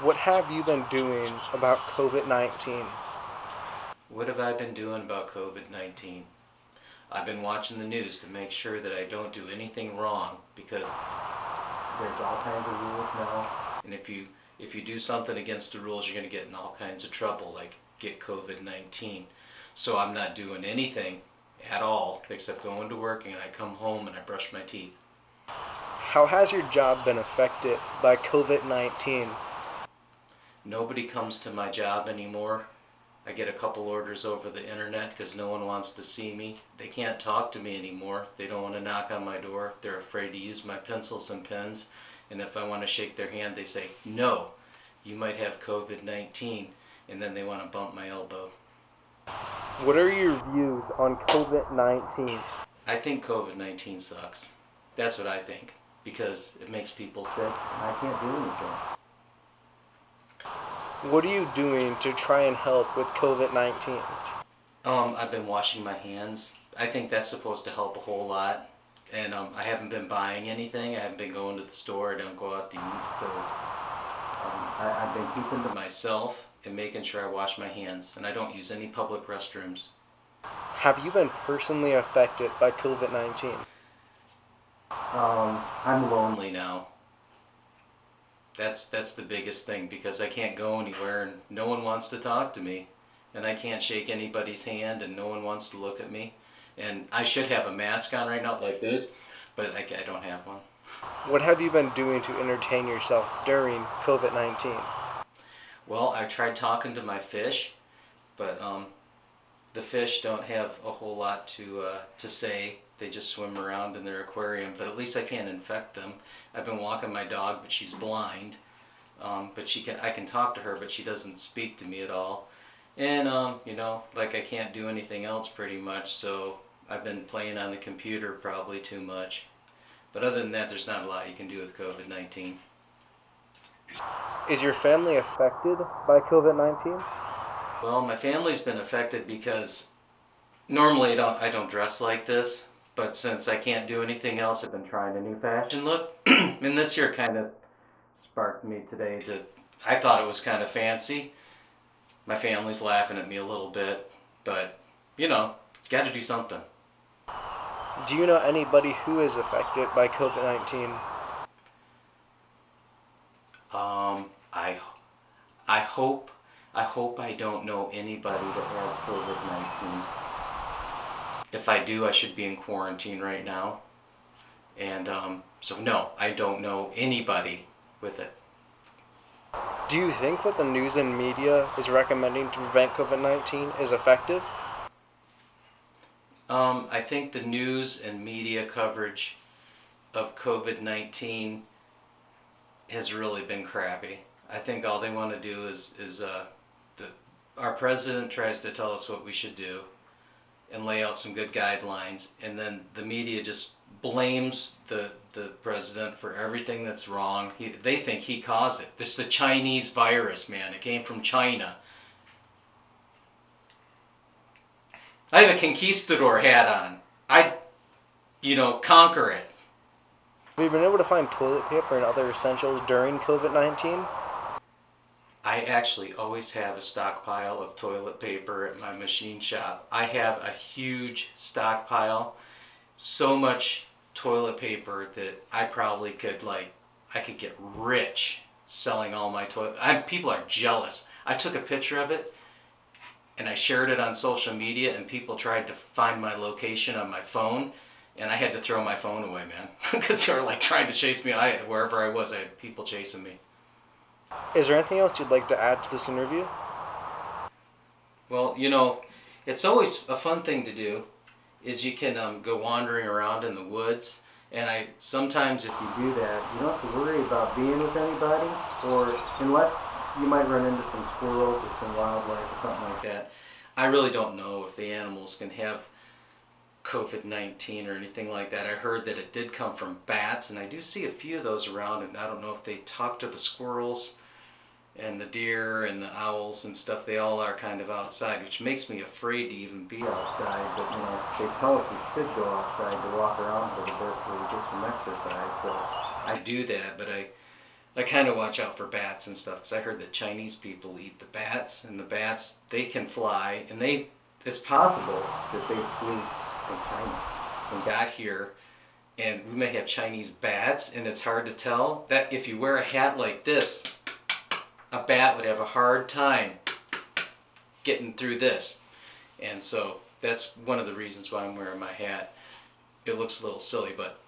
What have you been doing about COVID-19? What have I been doing about COVID-19? I've been watching the news to make sure that I don't do anything wrong because there's all kinds of rules now. And if you do something against the rules, you're going to get in all kinds of trouble, like get COVID-19. So I'm not doing anything at all except going to work, and I come home and I brush my teeth. How has your job been affected by COVID-19? Nobody comes to my job anymore. I get a couple orders over the internet because no one wants to see me. They can't talk to me anymore. They don't want to knock on my door. They're afraid to use my pencils and pens. And if I want to shake their hand, they say, "No, you might have COVID-19." And then they want to bump my elbow. What are your views on COVID-19? I think COVID-19 sucks. That's what I think. Because it makes people sick and I can't do anything. What are you doing to try and help with COVID-19? I've been washing my hands. I think that's supposed to help a whole lot. And I haven't been buying anything. I haven't been going to the store. I don't go out to eat. So I've been keeping to myself and making sure I wash my hands. And I don't use any public restrooms. Have you been personally affected by COVID-19? I'm lonely now. That's the biggest thing because I can't go anywhere and no one wants to talk to me. And I can't shake anybody's hand and no one wants to look at me. And I should have a mask on right now like this, but I don't have one. What have you been doing to entertain yourself during COVID-19? Well, I tried talking to my fish, but the fish don't have a whole lot to say. They just swim around in their aquarium, but at least I can't infect them. I've been walking my dog, but she's blind. But I can talk to her, but she doesn't speak to me at all. And like I can't do anything else pretty much, so I've been playing on the computer probably too much. But other than that, there's not a lot you can do with COVID-19. Is your family affected by COVID-19? Well, my family's been affected because normally I don't dress like this, but since I can't do anything else, I've been trying a new fashion look. And this year kind of sparked me today I thought it was kind of fancy. My family's laughing at me a little bit, but it's got to do something. Do you know anybody who is affected by COVID-19? I hope I don't know anybody that has COVID-19. If I do, I should be in quarantine right now. And so no, I don't know anybody with it. Do you think what the news and media is recommending to prevent COVID-19 is effective? I think the news and media coverage of COVID-19 has really been crappy. I think all they want to do is our president tries to tell us what we should do and lay out some good guidelines, and then the media just blames the president for everything that's wrong. They think he caused it. This is the Chinese virus, man. It came from China. I have a conquistador hat on. I'd conquer it. Have you been able to find toilet paper and other essentials during COVID-19? I actually always have a stockpile of toilet paper at my machine shop. I have a huge stockpile, so much toilet paper that I probably could get rich selling all my toilet. People are jealous. I took a picture of it and I shared it on social media, and people tried to find my location on my phone, and I had to throw my phone away, man, because they were trying to chase me. Wherever I was, I had people chasing me. Is there anything else you'd like to add to this interview? Well, it's always a fun thing to do, is you can go wandering around in the woods, and sometimes if you do that, you don't have to worry about being with anybody, or unless you might run into some squirrels or some wildlife or something like that. I really don't know if the animals can have COVID-19 or anything like that. I heard that it did come from bats, and I do see a few of those around, and I don't know if they talk to the squirrels and the deer and the owls and stuff. They all are kind of outside, which makes me afraid to even be outside. But they tell us we should go outside to walk around for the birds so we get some exercise. So I do that, but I kind of watch out for bats and stuff because I heard that Chinese people eat the bats, and the bats, they can fly, and it's possible that they flew from China and got here, and we may have Chinese bats, and it's hard to tell. That if you wear a hat like this, a bat would have a hard time getting through this. And so that's one of the reasons why I'm wearing my hat. It looks a little silly, but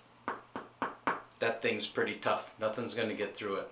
that thing's pretty tough. Nothing's going to get through it.